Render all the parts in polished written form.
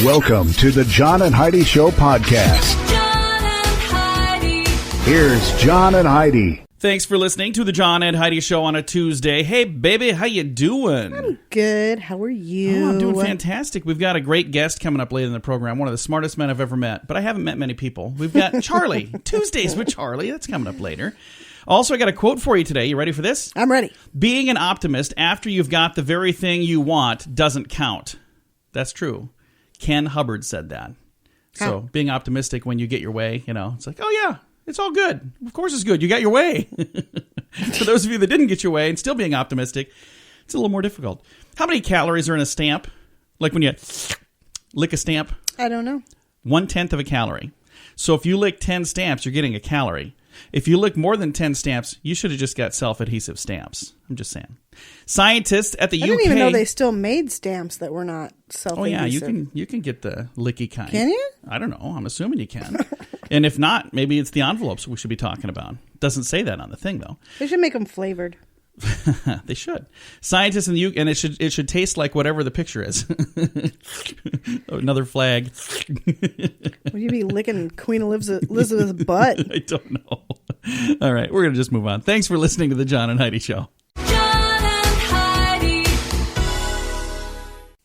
Welcome to the John and Heidi Show podcast. John and Heidi. Here's John and Heidi. Thanks for listening to the John and Heidi Show on a Tuesday. Hey, baby, how you doing? I'm good. How are you? Oh, I'm doing fantastic. We've got a great guest coming up later in the program, one of the smartest men I've ever met, but I haven't met many people. We've got Charlie, Tuesdays with Charlie. That's coming up later. Also, I got a quote for you today. You ready for this? I'm ready. Being an optimist after you've got the very thing you want doesn't count. That's true. Ken Hubbard said that. So being optimistic when you get your way, it's like, oh yeah, it's all good. Of course it's good. You got your way. For those of you that didn't get your way and still being optimistic, it's a little more difficult. How many calories are in a stamp? Like when you lick a stamp? I don't know. 1/10 of a calorie. So if you lick 10 stamps, you're getting a calorie. If you lick more than 10 stamps, you should have just got self-adhesive stamps. I'm just saying. Scientists at the UK... I didn't even know they still made stamps that were not self-adhesive. Oh, yeah, you can get the licky kind. Can you? I don't know. I'm assuming you can. And if not, maybe it's the envelopes we should be talking about. Doesn't say that on the thing, though. They should make them flavored. They should. Scientists in the UK, and it should taste like whatever the picture is. Another flag. Would you be licking Queen Elizabeth's butt? I don't know. All right, we're going to just move on. Thanks for listening to the John and Heidi Show. John and Heidi.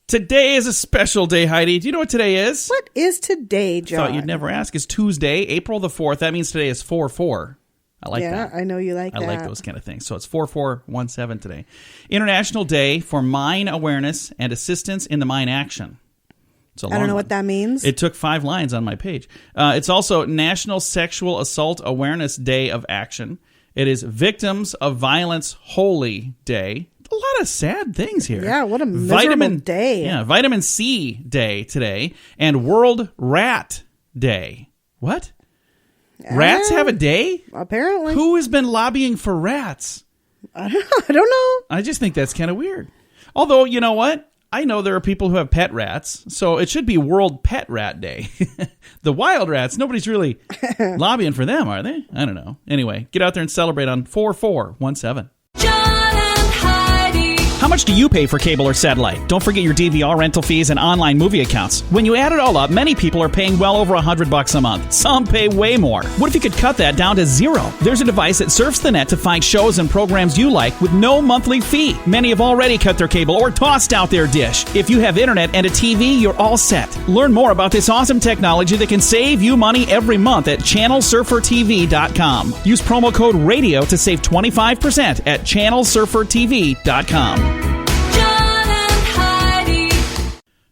Today is a special day, Heidi. Do you know what today is? What is today, John? Thought you'd never ask. It's Tuesday, April the 4th. That means today is 4/4. I like that. Yeah, I know you like that. I like those kind of things. So it's 4417 today. International Day for Mine Awareness and Assistance in the Mine Action. I don't know what that means. It took 5 lines on my page. It's also National Sexual Assault Awareness Day of Action. It is Victims of Violence Holy Day. A lot of sad things here. Yeah, what a miserable day. Yeah, Vitamin C Day today. And World Rat Day. What? Rats have a day? Apparently. Who has been lobbying for rats? I don't know. I just think that's kind of weird. Although, you know what? I know there are people who have pet rats, so it should be World Pet Rat Day. The wild rats, nobody's really lobbying for them, are they? I don't know. Anyway, get out there and celebrate on 4417. John and Heidi. How much do you pay for cable or satellite? Don't forget your DVR rental fees and online movie accounts. When you add it all up, many people are paying well over $100 a month. Some pay way more. What if you could cut that down to zero? There's a device that surfs the net to find shows and programs you like with no monthly fee. Many have already cut their cable or tossed out their dish. If you have internet and a TV, you're all set. Learn more about this awesome technology that can save you money every month at channelsurfertv.com. Use promo code RADIO to save 25% at channelsurfertv.com.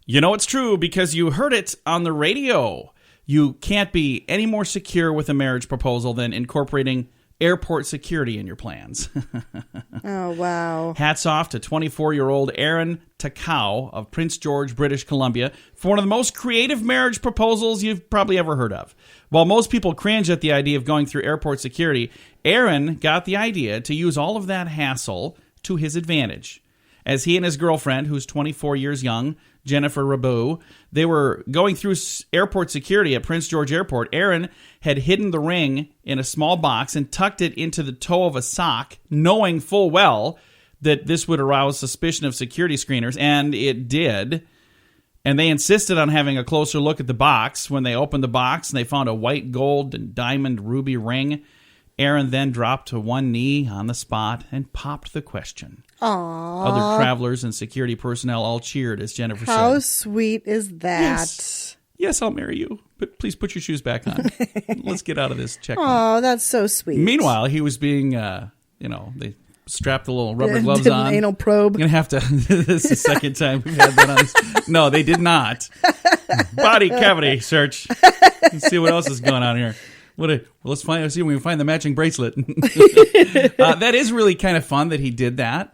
You know it's true because you heard it on the radio. You can't be any more secure with a marriage proposal than incorporating airport security in your plans. Oh, wow. Hats off to 24-year-old Aaron Takao of Prince George, British Columbia, for one of the most creative marriage proposals you've probably ever heard of. While most people cringe at the idea of going through airport security, Aaron got the idea to use all of that hassle to his advantage. As he and his girlfriend, who's 24 years young, Jennifer Rabu, they were going through airport security at Prince George Airport. Aaron had hidden the ring in a small box and tucked it into the toe of a sock, knowing full well that this would arouse suspicion of security screeners, and it did. And they insisted on having a closer look at the box. When they opened the box and they found a white gold and diamond ruby ring, Aaron then dropped to one knee on the spot and popped the question. Aww. Other travelers and security personnel all cheered as Jennifer said. How sweet is that? Yes, I'll marry you, but please put your shoes back on. Let's get out of this checkpoint. Oh, that's so sweet. Meanwhile, he was being, they strapped the little rubber gloves did on. An anal probe. I'm going to have to, this is the second time we've had that on this. No, they did not. Body cavity search. Let's see what else is going on here. Let's see if we can find the matching bracelet. That is really kind of fun that he did that.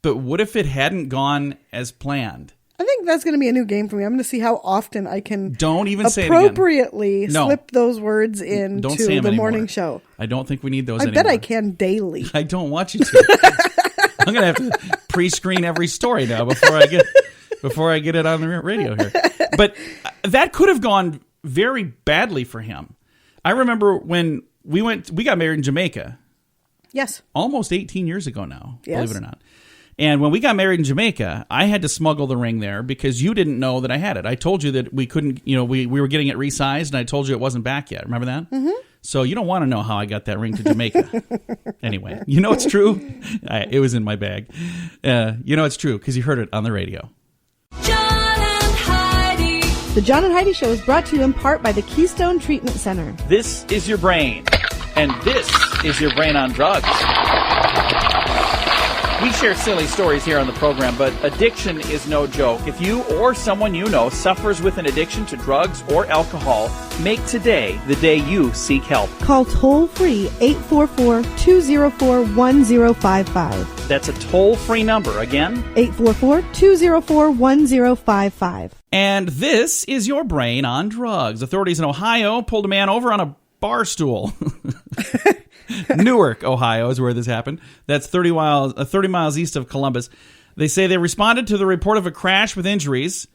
But what if it hadn't gone as planned? I think that's going to be a new game for me. I'm going to see how often I can don't even say it again. Appropriately slip those words into the morning show. I don't think we need those anymore. I bet I can daily. I don't want you to. I'm going to have to pre-screen every story now before I get it on the radio here. But that could have gone very badly for him. I remember when we got married in Jamaica. Yes. Almost 18 years ago now, yes. believe it or not. And when we got married in Jamaica, I had to smuggle the ring there because you didn't know that I had it. I told you that we couldn't, we were getting it resized, and I told you it wasn't back yet. Remember that? Mm-hmm. So you don't want to know how I got that ring to Jamaica. Anyway, you know it's true? It was in my bag. You know it's true because you heard it on the radio. John and Heidi. The John and Heidi Show is brought to you in part by the Keystone Treatment Center. This is your brain, and this is your brain on drugs. We share silly stories here on the program, but addiction is no joke. If you or someone you know suffers with an addiction to drugs or alcohol, make today the day you seek help. Call toll-free 844-204-1055. That's a toll-free number. Again, 844-204-1055. And this is your brain on drugs. Authorities in Ohio pulled a man over on a bar stool. Newark, Ohio is where this happened. That's 30 miles east of Columbus. They say they responded to the report of a crash with injuries,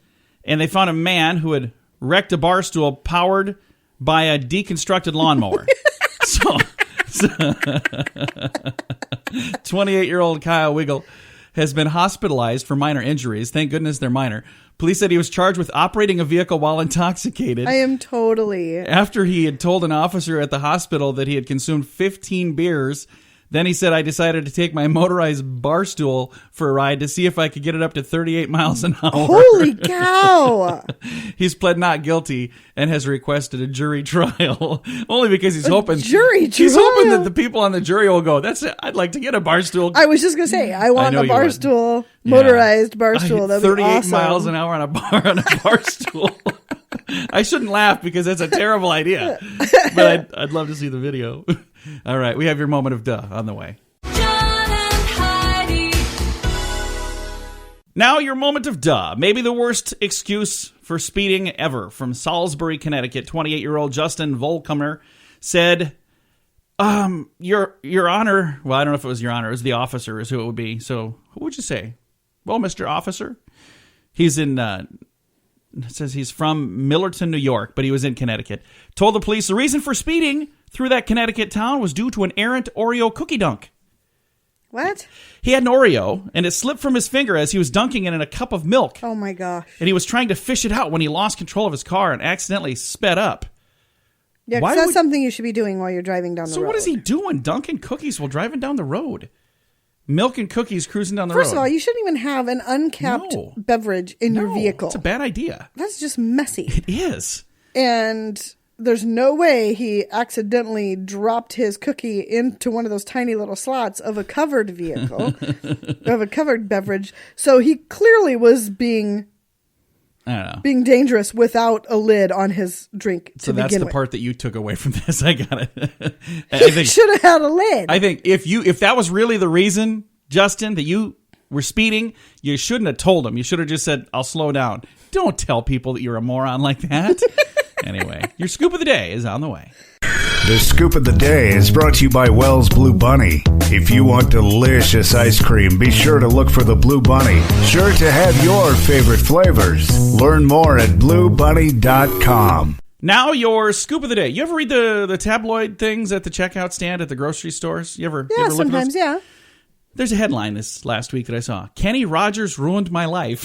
and they found a man who had wrecked a bar stool powered by a deconstructed lawnmower. So 28-year-old Kyle Wiggle has been hospitalized for minor injuries. Thank goodness they're minor. Police said he was charged with operating a vehicle while intoxicated. I am totally... After he had told an officer at the hospital that he had consumed 15 beers, then he said, I decided to take my motorized bar stool for a ride to see if I could get it up to 38 miles an hour. Holy cow! He's pled not guilty and has requested a jury trial. Only because he's hoping... Jury trial? He's hoping that the people on the jury will go, that's it. I'd like to get a bar stool. I was just going to say, I want know a you bar would. stood, motorized bar stool. That'd be 38 awesome. miles an hour on a bar stool. I shouldn't laugh because that's a terrible idea. But I'd love to see the video. All right, we have your moment of duh on the way. John and Heidi. Now your moment of duh. Maybe the worst excuse for speeding ever. From Salisbury, Connecticut, 28-year-old Justin Volcomer said, Your Honor, well, I don't know if it was Your Honor, it was the officer is who it would be. So who would you say? Well, Mr. Officer. He's in... It says he's from Millerton, New York, but he was in Connecticut. Told the police the reason for speeding through that Connecticut town was due to an errant Oreo cookie dunk. What? He had an Oreo, and it slipped from his finger as he was dunking it in a cup of milk. Oh, my gosh. And he was trying to fish it out when he lost control of his car and accidentally sped up. Yeah, 'cause Why that's would- something you should be doing while you're driving down the road. So what is he doing, dunking cookies while driving down the road? Milk and cookies cruising down the road. First of all, you shouldn't even have an uncapped No. beverage in your vehicle. It's a bad idea. That's just messy. It is. And there's no way he accidentally dropped his cookie into one of those tiny little slots of a covered vehicle, of a covered beverage. So he clearly was being I don't know. dangerous without a lid on his drink So to that's begin the with. part that you took away from this. I got it. I He think should have had a lid. I think if that was really the reason, Justin, that you were speeding, you shouldn't have told him. You should have just said, I'll slow down. Don't tell people that you're a moron like that. Anyway, your scoop of the day is on the way. The Scoop of the Day is brought to you by Wells Blue Bunny. If you want delicious ice cream, be sure to look for the Blue Bunny. Sure to have your favorite flavors. Learn more at bluebunny.com. Now your scoop of the day. You ever read the tabloid things at the checkout stand at the grocery stores? You ever yeah, look at those? sometimes, yeah. There's a headline this last week that I saw. Kenny Rogers ruined my life.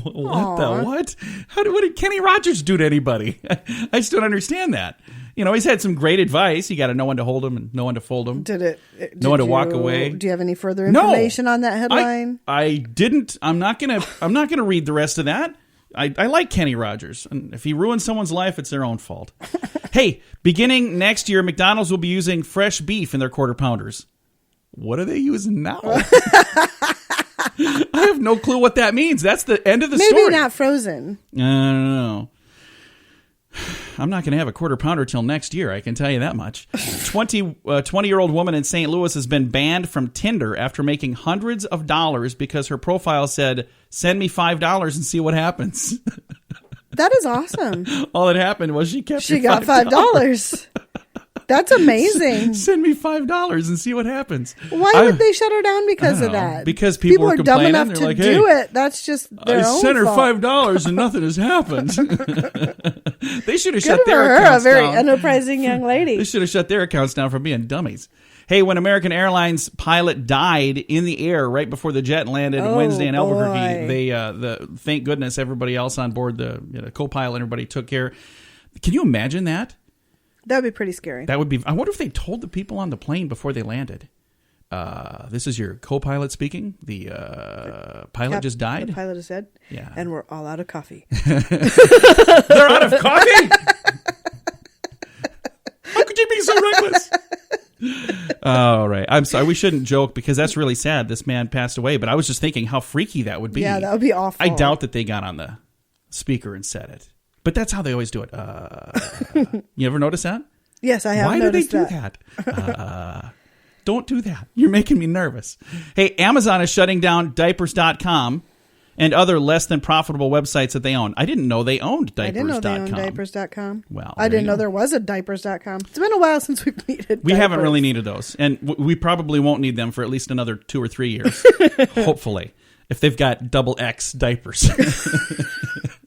What the what? What did Kenny Rogers do to anybody? I just don't understand that. You know, he's had some great advice. You got to know when to hold him and know when to fold him. Did Know when to walk away. Do you have any further No. information on that headline? I didn't. I'm not gonna read the rest of that. I like Kenny Rogers, and if he ruins someone's life, it's their own fault. Hey, beginning next year, McDonald's will be using fresh beef in their quarter pounders. What are they using now? I have no clue what that means. That's the end of the story. Maybe not frozen. I don't know. I'm not going to have a quarter pounder till next year, I can tell you that much. 20-year-old woman in St. Louis has been banned from Tinder after making hundreds of dollars because her profile said, send me $5 and see what happens. That is awesome. All that happened was she She your got $5. That's amazing. Send me $5 and see what happens. Why would they shut her down because I of don't know. that? Because people were are dumb complaining. enough They're to like, do hey, it. That's just their I own sent her fault. $5 and nothing has happened. They should have Good shut for their her, a accounts very down. enterprising young lady. They should have shut their accounts down for being dummies. Hey, when American Airlines pilot died in the air right before the jet landed Wednesday in Albuquerque, they thank goodness everybody else on board, the co-pilot, everybody took care. Can you imagine that? That would be pretty scary. That would be. I wonder if they told the people on the plane before they landed. This is your co-pilot speaking. The pilot just died. The pilot is dead. Yeah. And we're all out of coffee. They're out of coffee? How could you be so reckless? All right. I'm sorry. We shouldn't joke because that's really sad. This man passed away. But I was just thinking how freaky that would be. Yeah, that would be awful. I doubt that they got on the speaker and said it. But that's how they always do it. You ever notice that? Yes, I have Why do they noticed do that? Don't do that. You're making me nervous. Hey, Amazon is shutting down diapers.com and other less than profitable websites that they own. I didn't know they owned diapers.com. I didn't know they owned diapers.com. Well, I didn't know there was a diapers.com. It's been a while since we've needed We diapers. haven't really needed those. And we probably won't need them for at least another 2 or 3 years. Hopefully. If they've got double X diapers.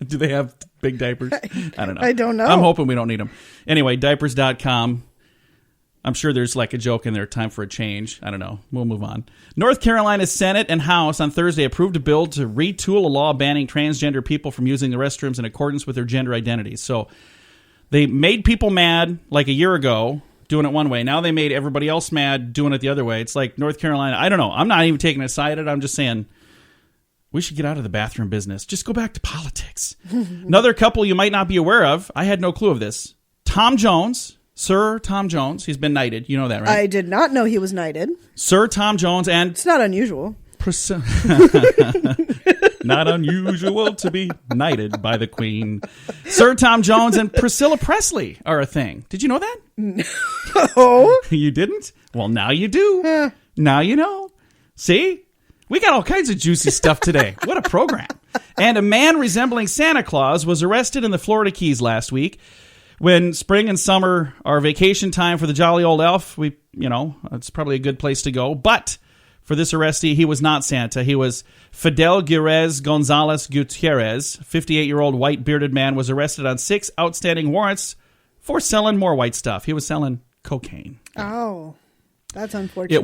Do they have big diapers? I don't know. I don't know. I'm hoping we don't need them. Anyway, diapers.com. I'm sure there's like a joke in there, time for a change. I don't know. We'll move on. North Carolina's Senate and House on Thursday approved a bill to retool a law banning transgender people from using the restrooms in accordance with their gender identities. So they made people mad like a year ago doing it one way. Now they made everybody else mad doing it the other way. It's like North Carolina. I don't know. I'm not even taking a side. I'm just saying we should get out of the bathroom business. Just go back to politics. Another couple you might not be aware of. I had no clue of this. Tom Jones. Sir Tom Jones, he's been knighted. You know that, right? I did not know he was knighted. Sir Tom Jones and... It's not unusual. Not unusual to be knighted by the Queen. Sir Tom Jones and Priscilla Presley are a thing. Did you know that? Oh? You didn't? Well, now you do. Now you know. See? We got all kinds of juicy stuff today. What a program. And a man resembling Santa Claus was arrested in the Florida Keys last week. When spring and summer are vacation time for the jolly old elf, it's probably a good place to go. But for this arrestee, he was not Santa. He was Fidel Gires Gonzalez Gutierrez, 58-year-old white bearded man, was arrested on 6 outstanding warrants for selling more white stuff. He was selling cocaine. Oh, that's unfortunate.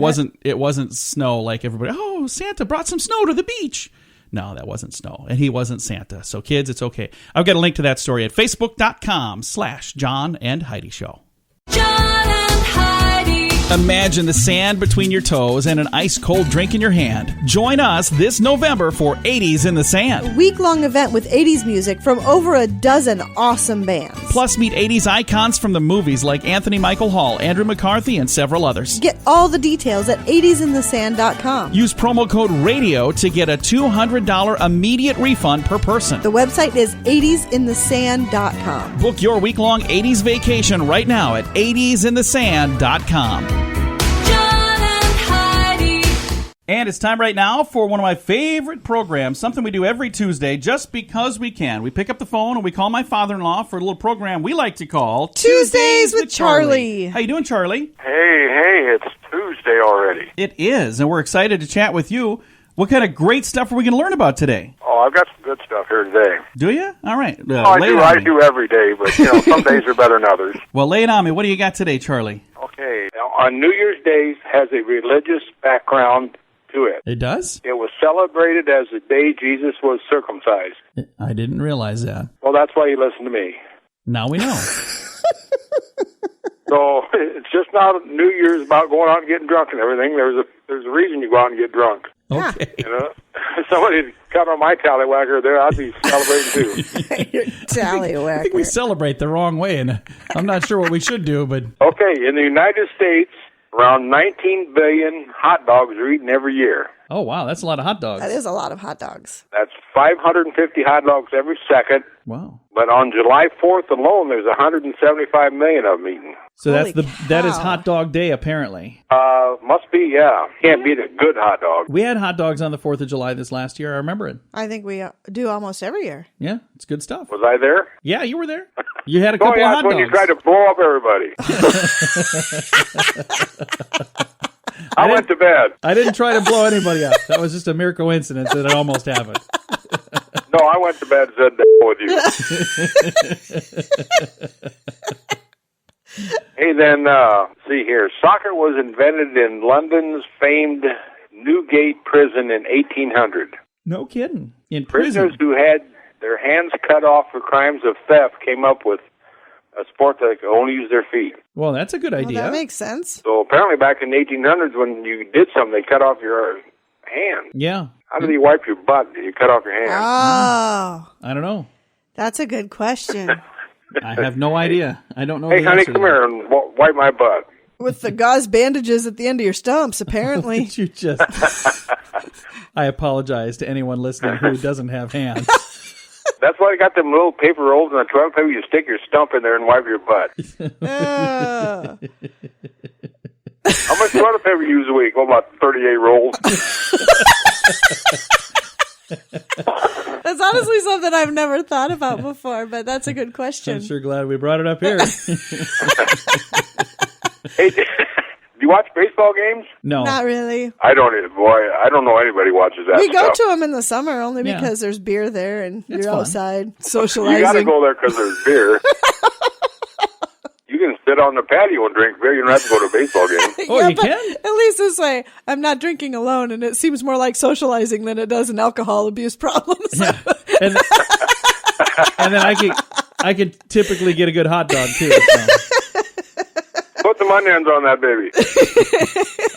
It wasn't snow like everybody. Oh, Santa brought some snow to the beach. No, that wasn't snow. And he wasn't Santa. So, kids, it's okay. I've got a link to that story at facebook.com/John and Heidi Show. John and Heidi. Imagine the sand between your toes and an ice-cold drink in your hand. Join us this November for 80s in the Sand. Week-long event with 80s music from over a dozen awesome bands. Plus, meet 80s icons from the movies like Anthony Michael Hall, Andrew McCarthy, and several others. Get all the details at 80sinthesand.com. Use promo code RADIO to get a $200 immediate refund per person. The website is 80sinthesand.com. Book your week-long 80s vacation right now at 80sinthesand.com. John and Heidi. And it's time right now for one of my favorite programs, something we do every Tuesday just because we can. We pick up the phone and we call my father-in-law for a little program we like to call Tuesdays with Charlie. How you doing, Charlie? Hey, it's Tuesday already. It is, and we're excited to chat with you. What kind of great stuff are we going to learn about today? Oh, I've got some good stuff here today. Do you? All right. I do every day, but some days are better than others. Well, lay it on me. What do you got today, Charlie? Okay, now, on New Year's Day has a religious background to it. It does? It was celebrated as the day Jesus was circumcised. I didn't realize that. Well, that's why you listen to me. Now we know. So it's just not New Year's about going out and getting drunk and everything. There's a reason you go out and get drunk. Okay. If somebody cut on my tallywhacker there, I'd be celebrating too. Tallywhacker. I think we celebrate the wrong way, and I'm not sure what we should do, but... Okay, in the United States, around 19 billion hot dogs are eaten every year. Oh, wow, that's a lot of hot dogs. That is a lot of hot dogs. That's 550 hot dogs every second. Wow. But on July 4th alone, there's 175 million of them eaten. So Holy that is cow. hot dog day, apparently. Must be, yeah. Can't beat a good hot dog. We had hot dogs on the 4th of July this last year. I remember it. I think we do almost every year. Yeah, it's good stuff. Was I there? Yeah, you were there. You had a Oh, couple yeah, of that's hot when you dogs. tried to blow up everybody. I went to bed. I didn't try to blow anybody up. That was just a mere coincidence that it almost happened. No, I went to bed and said, with you. Hey, then, see here. Soccer was invented in London's famed Newgate prison in 1800. No kidding. In prison. Prisoners who had their hands cut off for crimes of theft came up with a sport that could only use their feet. Well, that's a good idea. Well, that makes sense. So apparently back in the 1800s when you did something, they cut off your hand. Yeah. How did you wipe your butt if you cut off your hand? Oh, I don't know. that's a good question. I have no idea. I don't know. Hey, the honey, answer come to that. here and wipe my butt. With the gauze bandages at the end of your stumps, apparently. You just. I apologize to anyone listening who doesn't have hands. That's why I got them little paper rolls in the toilet paper. You stick your stump in there and wipe your butt. Uh, How much toilet paper you use a week? Well, about 38 rolls. that's honestly something I've never thought about before, but that's a good I'm question. sure glad we brought it up here. Hey, do you watch baseball games? No. Not really. I don't either. Boy, I don't know anybody watches that We go stuff. to them in the summer only Yeah. because there's beer there and It's you're fun. outside You got to socializing. go there because there's beer. You can sit on the patio and drink beer. You don't have to go to a baseball game. Oh, you but can? At least this way, I'm not drinking alone, and it seems more like socializing than it does an alcohol abuse problem. So- And, and then I could typically get a good hot dog too. So. Put the onions on that baby.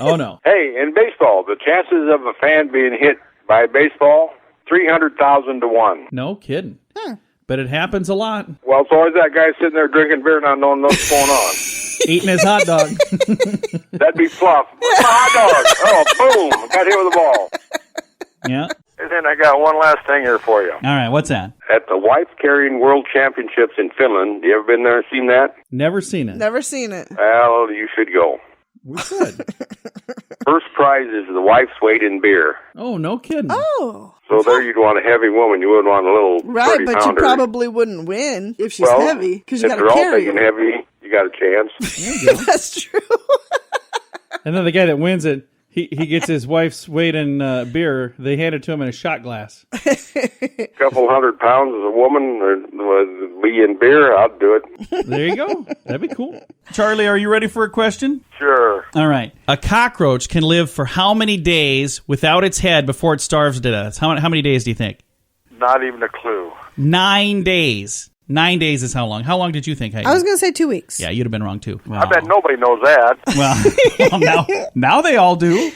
Oh no. Hey, in baseball, the chances of a fan being hit by a baseball, 300,000 to 1. No kidding. But it happens a lot. Well, it's always that guy sitting there drinking beer not knowing what's going on. Eating his hot dog. That'd be fluff. Where's my hot dog? Oh, boom. Got hit with a ball. Yeah. And then I got one last thing here for you. All right. What's that? At the Wife Carrying World Championships in Finland, you ever been there and seen that? Never seen it. Never seen it. Well, you should go. We should. First prize is the wife's weight in beer. Oh, no kidding. Oh, So there you'd want a heavy woman. You wouldn't want a little right, but you 30-pounder. probably wouldn't win if she's Well, heavy because you if got to they're all carry big and her. heavy, you got a chance. That's true. And then the guy that wins it, he gets his wife's weight in beer. They hand it to him in a shot glass. Couple 100 pounds as a woman would be in beer, I'd do it. There you go. That'd be cool. Charlie, are you ready for a question? Sure. All right. A cockroach can live for how many days without its head before it starves to death? How many days do you think? Not even a clue. 9 days. 9 days is how long? How long did you think, Heidi? I was going to say 2 weeks. Yeah, you'd have been wrong, too. I bet nobody knows that. Well, now they all do.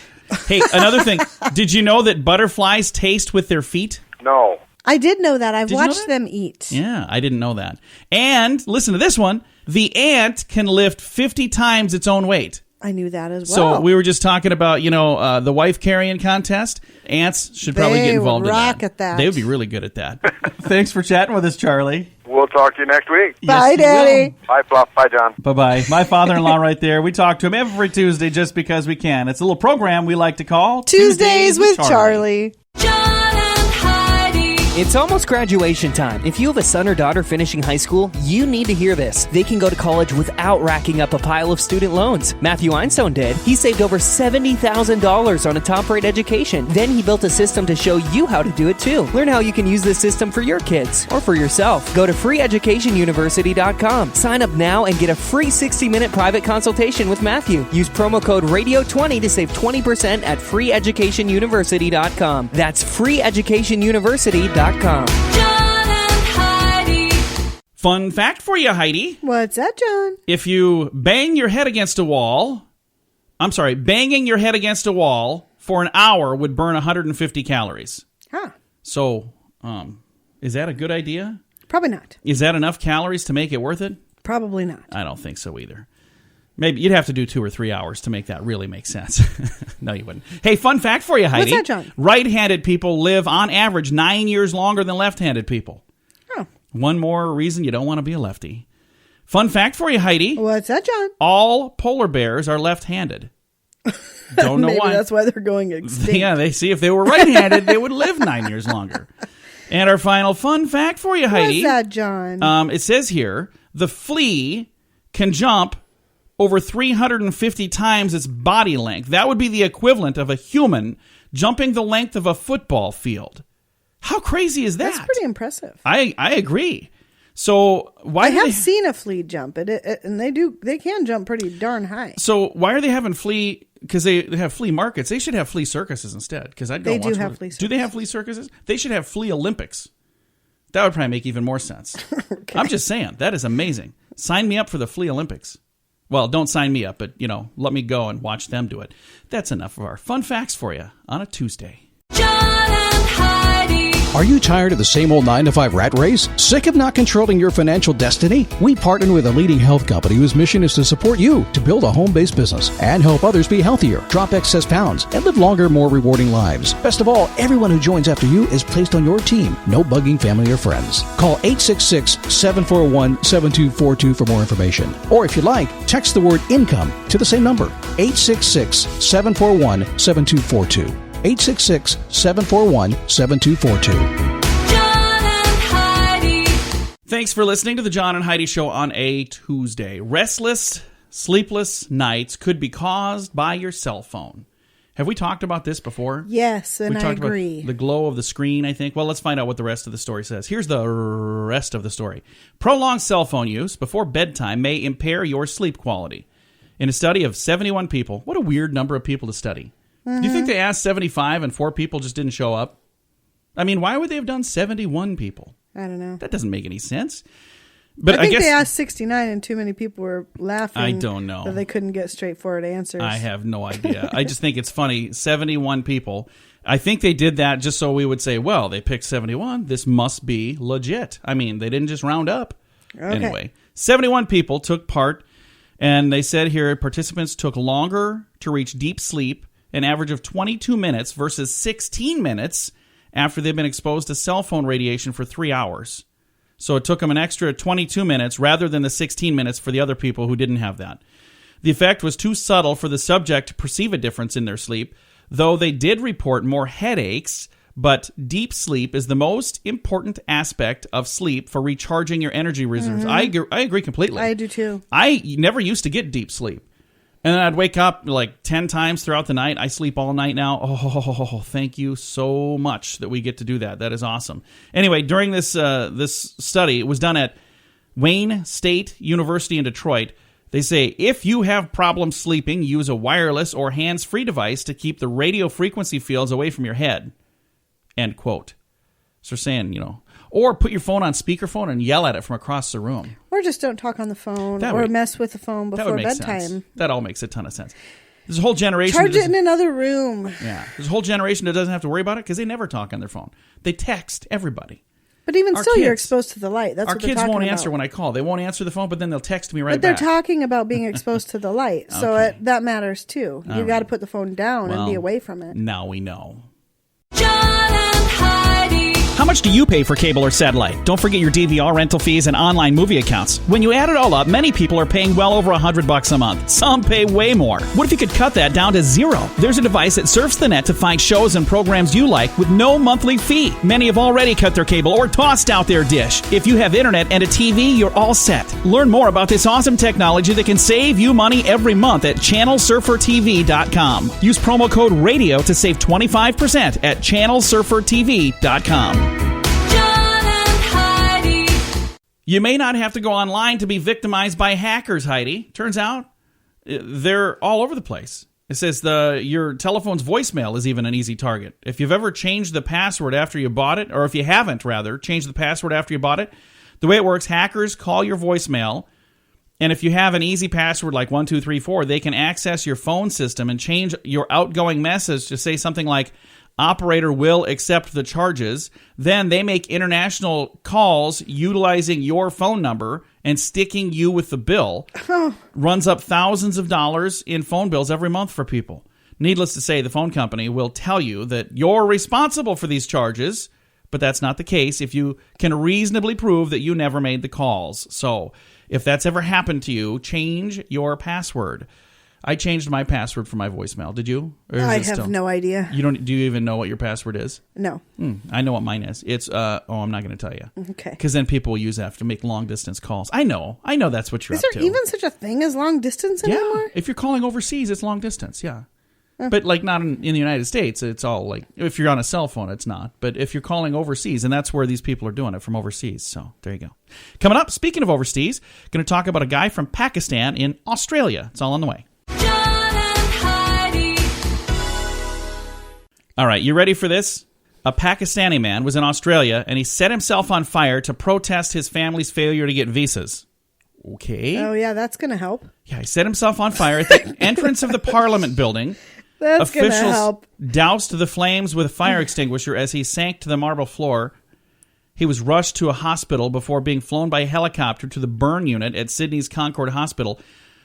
Hey, another thing. Did you know that butterflies taste with their feet? No. I did know that. I've Did you know watched that? them eat. Yeah, I didn't know that. And listen to this one. The ant can lift 50 times its own weight. I knew that as well. So we were just talking about, the wife carrying contest. Ants should probably They get involved would in rock that. at that. They would be really good at that. Thanks for chatting with us, Charlie. We'll talk to you next week. Bye, Yes, you Daddy. Bye, Fluff. Bye, John. Bye-bye. My father-in-law right there. We talk to him every Tuesday just because we can. It's a little program we like to call Tuesdays with Charlie. John and Heidi. It's almost graduation time. If you have a son or daughter finishing high school, you need to hear this. They can go to college without racking up a pile of student loans. Matthew Einstein did. He saved over $70,000 on a top-rate education. Then he built a system to show you how to do it too. Learn how you can use this system for your kids or for yourself. Go to freeeducationuniversity.com. Sign up now and get a free 60-minute private consultation with Matthew. Use promo code RADIO20 to save 20% at freeeducationuniversity.com. That's freeeducationuniversity.com. John and Heidi. Fun fact for you, Heidi. What's that, John? If you banging your head against a wall for an hour would burn 150 calories. Huh. So, is that a good idea? Probably not. Is that enough calories to make it worth it? Probably not. I don't think so either. Maybe you'd have to do 2 or 3 hours to make that really make sense. No, you wouldn't. Hey, fun fact for you, Heidi. What's that, John? Right-handed people live on average 9 years longer than left-handed people. Oh. One more reason you don't want to be a lefty. Fun fact for you, Heidi. What's that, John? All polar bears are left-handed. Don't know Maybe why. that's why they're going extinct. Yeah, they see if they were right-handed, they would live 9 years longer. And our final fun fact for you, Heidi. What's that, John? It says here, the flea can jump over 350 times its body length. That would be the equivalent of a human jumping the length of a football field. How crazy is that? That's pretty impressive. I agree. So why I do have they, seen a flea jump, and they can jump pretty darn high. So why are they having flea? Because they have flea markets. They should have flea circuses instead. Because I'd go They watch do have one. flea Do they have flea circuses? They should have flea Olympics. That would probably make even more sense. Okay. I'm just saying, that is amazing. Sign me up for the flea Olympics. Well, don't sign me up, but let me go and watch them do it. That's enough of our fun facts for you on a Tuesday. John and Heidi. Are you tired of the same old 9-to-5 rat race? Sick of not controlling your financial destiny? We partner with a leading health company whose mission is to support you to build a home-based business and help others be healthier, drop excess pounds, and live longer, more rewarding lives. Best of all, everyone who joins after you is placed on your team. No bugging family or friends. Call 866-741-7242 for more information. Or if you'd like, text the word income to the same number, 866-741-7242. 866-741-7242. John and Heidi. Thanks for listening to the John and Heidi Show on a Tuesday. Restless, sleepless nights could be caused by your cell phone. Have we talked about this before? Yes, and We I talked agree. about the glow of the screen, I think. Well, let's find out what the rest of the story says. Here's the rest of the story. Prolonged cell phone use before bedtime may impair your sleep quality. In a study of 71 people, what a weird number of people to study. Do you think they asked 75 and 4 people just didn't show up? I mean, why would they have done 71 people? I don't know. That doesn't make any sense. But I think guess they asked 69 and too many people were laughing. I don't know. That they couldn't get straightforward answers. I have no idea. I just think it's funny. 71 people. I think they did that just so we would say, well, they picked 71. This must be legit. I mean, they didn't just round up. Okay. Anyway, 71 people took part, and they said here participants took longer to reach deep sleep, an average of 22 minutes versus 16 minutes after they've been exposed to cell phone radiation for 3 hours. So it took them an extra 22 minutes rather than the 16 minutes for the other people who didn't have that. The effect was too subtle for the subject to perceive a difference in their sleep, though they did report more headaches, but deep sleep is the most important aspect of sleep for recharging your energy reserves. I agree completely. I do too. I never used to get deep sleep. And then I'd wake up like 10 times throughout the night. I sleep all night now. Oh, thank you so much that we get to do that. That is awesome. Anyway, during this study, it was done at Wayne State University in Detroit. They say, if you have problems sleeping, use a wireless or hands-free device to keep the radio frequency fields away from your head. End quote. So they're saying, or put your phone on speakerphone and yell at it from across the room. Or just don't talk on the phone That or would- mess with the phone That before would make bedtime. sense. That all makes a ton of sense. There's a whole generation. Charge that it in another room. Yeah, there's a whole generation that doesn't have to worry about it because they never talk on their phone. They text everybody. But even Our still, you're kids- exposed to the light. That's Our what they're kids talking won't about. answer when I call. They won't answer the phone, but then they'll text me right But they're back. talking about being exposed to the light, so Okay. that matters too. You got to put the phone down and be Well, away from it. Now we know. John and Heidi. How much do you pay for cable or satellite? Don't forget your DVR rental fees and online movie accounts. When you add it all up, many people are paying well over $100 a month. Some pay way more. What if you could cut that down to zero? There's a device that surfs the net to find shows and programs you like with no monthly fee. Many have already cut their cable or tossed out their dish. If you have internet and a TV, you're all set. Learn more about this awesome technology that can save you money every month at channelsurfertv.com. Use promo code RADIO to save 25% at channelsurfertv.com. John and Heidi. You may not have to go online to be victimized by hackers, Heidi. Turns out they're all over the place. It says your telephone's voicemail is even an easy target. If you've ever changed the password after you bought it, or if you haven't, rather, changed the password after you bought it, the way it works, hackers call your voicemail, and if you have an easy password like 1234, they can access your phone system and change your outgoing message to say something like, operator will accept the charges. Then they make international calls utilizing your phone number and sticking you with the bill. Runs up thousands of dollars in phone bills every month for people. Needless to say, the phone company will tell you that you're responsible for these charges, but that's not the case if you can reasonably prove that you never made the calls. So if that's ever happened to you, change your password. I changed my password for my voicemail. Did you? Or is I it have still- no idea. You don't? Do you even know what your password is? No. I know what mine is. It's I'm not going to tell you. Okay. Because then people will use that to make long distance calls. I know that's what you're Is up there to. even such a thing as long distance yeah. anymore? If you're calling overseas, it's long distance. Yeah. But like not in the United States, it's all like if you're on a cell phone, it's not. But if you're calling overseas, and that's where these people are doing it from overseas. So there you go. Coming up, speaking of overseas, going to talk about a guy from Pakistan in Australia. It's all on the way. John and Heidi. All right, you ready for this? A Pakistani man was in Australia, and he set himself on fire to protest his family's failure to get visas. Okay. Oh, yeah, that's going to help. Yeah, he set himself on fire at the entrance of the Parliament building. That's going to Officials help. doused the flames with a fire extinguisher as he sank to the marble floor. He was rushed to a hospital before being flown by helicopter to the burn unit at Sydney's Concord Hospital.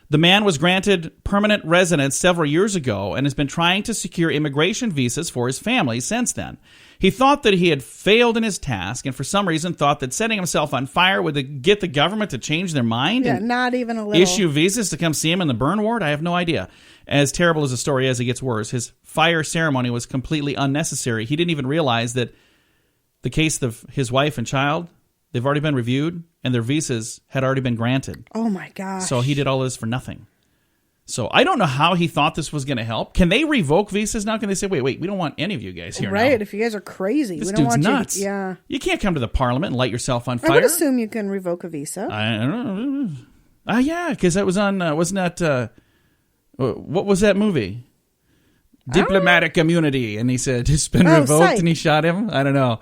The man was granted permanent residence several years ago and has been trying to secure immigration visas for his family since then. He thought that he had failed in his task and for some reason thought that setting himself on fire would get the government to change their mind Yeah, and not even a little. issue visas to come see him in the burn ward. I have no idea. As terrible as the story is, it gets worse. His fire ceremony was completely unnecessary. He didn't even realize that the case of his wife and child, they've already been reviewed and their visas had already been granted. Oh, my gosh. So he did all this for nothing. So I don't know how he thought this was going to help. Can they revoke visas now? Can they say, wait, we don't want any of you guys here Right, now? if you guys are crazy. This we don't dude's want nuts. You, yeah. You can't come to the Parliament and light yourself on I fire. would assume you can revoke a visa. I don't know. Yeah, because that was on, wasn't that, what was that movie? Diplomatic Immunity, and he said it's been revoked, Psych. and he shot him. I don't know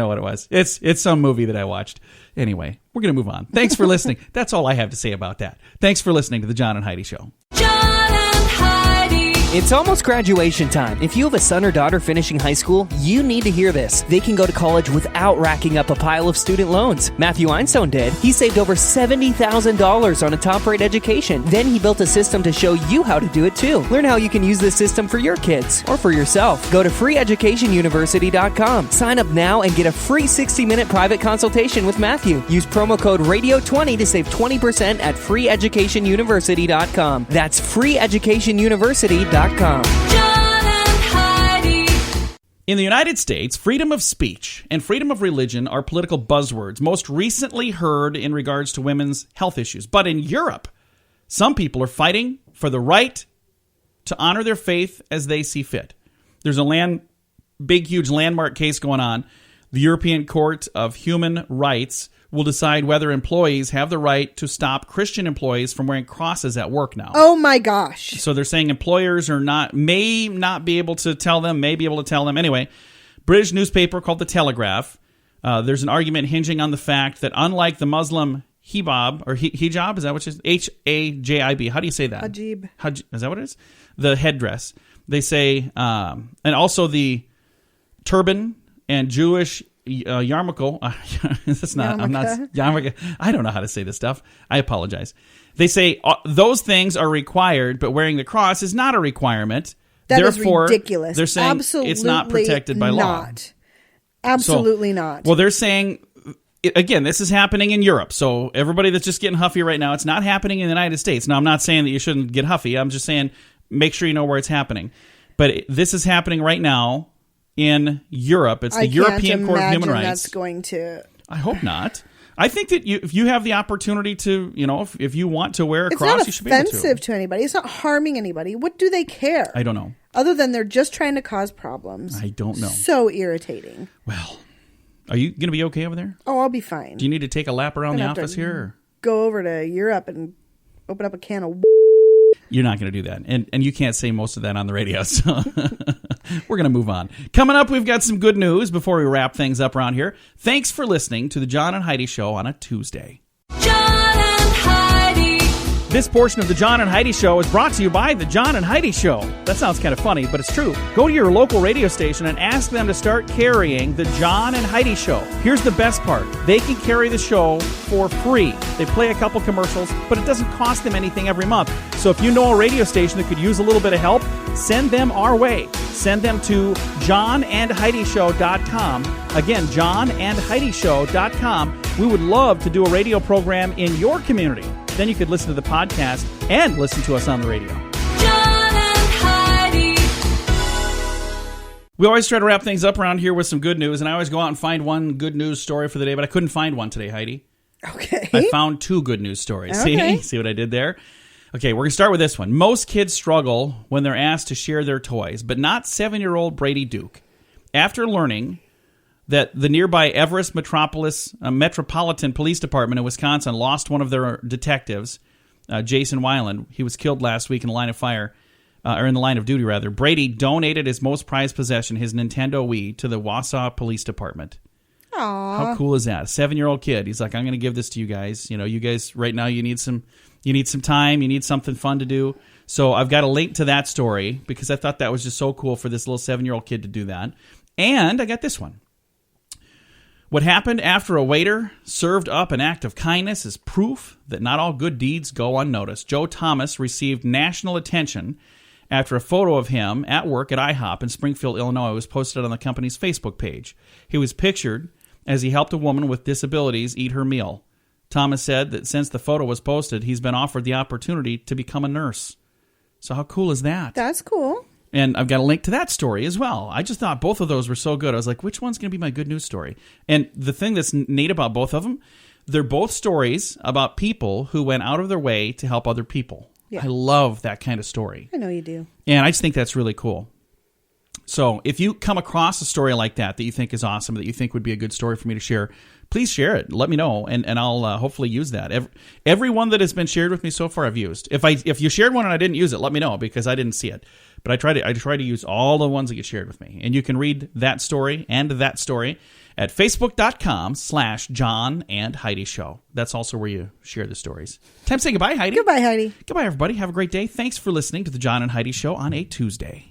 what it was. It's some movie that I watched. Anyway, we're gonna move on. Thanks for listening. That's all I have to say about that. Thanks for listening to the John and Heidi Show. John and Heidi. It's almost graduation time. If you have a son or daughter finishing high school, you need to hear this. They can go to college without racking up a pile of student loans. Matthew Einstone did. He saved over $70,000 on a top-rate education. Then he built a system to show you how to do it too. Learn how you can use this system for your kids or for yourself. Go to freeeducationuniversity.com. Sign up now and get a free 60-minute private consultation with Matthew. Use promo code RADIO20 to save 20% at freeeducationuniversity.com. That's freeeducationuniversity.com. John and Heidi. In the United States, freedom of speech and freedom of religion are political buzzwords, most recently heard in regards to women's health issues. But in Europe, some people are fighting for the right to honor their faith as they see fit. There's a big, huge landmark case going on. The European Court of Human Rights will decide whether employees have the right to stop Christian employees from wearing crosses at work now. Oh, my gosh. So they're saying employers may not be able to tell them, may be able to tell them. Anyway, British newspaper called The Telegraph. There's an argument hinging on the fact that unlike the Muslim hijab, or hijab, is that what it is? H-A-J-I-B. How do you say that? Hajib. Is that what it is? The headdress. They say, and also the turban and Jewish yarmulke. That's not. Yarmulke. I'm not. Yarmulke. I don't know how to say this stuff. I apologize. They say those things are required, but wearing the cross is not a requirement. That is Therefore, ridiculous. They're saying Absolutely it's not protected by law. not. Absolutely not. Well, they're saying, again, this is happening in Europe. So everybody that's just getting huffy right now, it's not happening in the United States. Now, I'm not saying that you shouldn't get huffy. I'm just saying make sure you know where it's happening. But this is happening right now in Europe. It's the European Court of Human Rights. That's going to. I hope not. I think that if you have the opportunity to, if you want to wear a It's cross, not you should be able to. offensive to anybody. It's not harming anybody. What do they care? I don't know. Other than they're just trying to cause problems. I don't know. So irritating. Well, are you going to be okay over there? Oh, I'll be fine. Do you need to take a lap around the Gonna have to office here? Or? Go over to Europe and open up a can of. You're not going to do that. And you can't say most of that on the radio. So we're going to move on. Coming up, we've got some good news before we wrap things up around here. Thanks for listening to the John and Heidi Show on a Tuesday. John and Heidi. This portion of the John and Heidi Show is brought to you by the John and Heidi Show. That sounds kind of funny, but it's true. Go to your local radio station and ask them to start carrying the John and Heidi Show. Here's the best part. They can carry the show for free. They play a couple commercials, but it doesn't cost them anything every month. So if you know a radio station that could use a little bit of help, send them our way. Send them to johnandheidishow.com. Again, johnandheidishow.com. We would love to do a radio program in your community. Then you could listen to the podcast and listen to us on the radio. John and Heidi. We always try to wrap things up around here with some good news, and I always go out and find one good news story for the day, but I couldn't find one today, Heidi. Okay. I found two good news stories. Okay. See what I did there? Okay, we're going to start with this one. Most kids struggle when they're asked to share their toys, but not 7-year-old Brady Duke. After learning that the nearby Everest Metropolitan Police Department in Wisconsin lost one of their detectives, Jason Weiland, he was killed last week in the line of fire, or in the line of duty, rather. Brady donated his most prized possession, his Nintendo Wii, to the Wausau Police Department. Aww. How cool is that? A 7-year-old kid. He's like, I'm going to give this to you guys. You know, you guys right now, you need some time. You need something fun to do. So I've got a link to that story because I thought that was just so cool for this little 7-year-old kid to do that. And I got this one. What happened after a waiter served up an act of kindness is proof that not all good deeds go unnoticed. Joe Thomas received national attention after a photo of him at work at IHOP in Springfield, Illinois was posted on the company's Facebook page. He was pictured as he helped a woman with disabilities eat her meal. Thomas said that since the photo was posted, he's been offered the opportunity to become a nurse. So how cool is that? That's cool. And I've got a link to that story as well. I just thought both of those were so good. I was like, which one's going to be my good news story? And the thing that's neat about both of them, they're both stories about people who went out of their way to help other people. Yeah. I love that kind of story. I know you do. And I just think that's really cool. So if you come across a story like that you think is awesome, that you think would be a good story for me to share, please share it. Let me know, and I'll hopefully use that. Every one that has been shared with me so far, I've used. If you shared one and I didn't use it, let me know because I didn't see it. But I try to use all the ones that get shared with me. And you can read that story and that story at facebook.com/John and Heidi Show. That's also where you share the stories. Time to say goodbye, Heidi. Goodbye, Heidi. Goodbye, everybody. Have a great day. Thanks for listening to the John and Heidi Show on a Tuesday.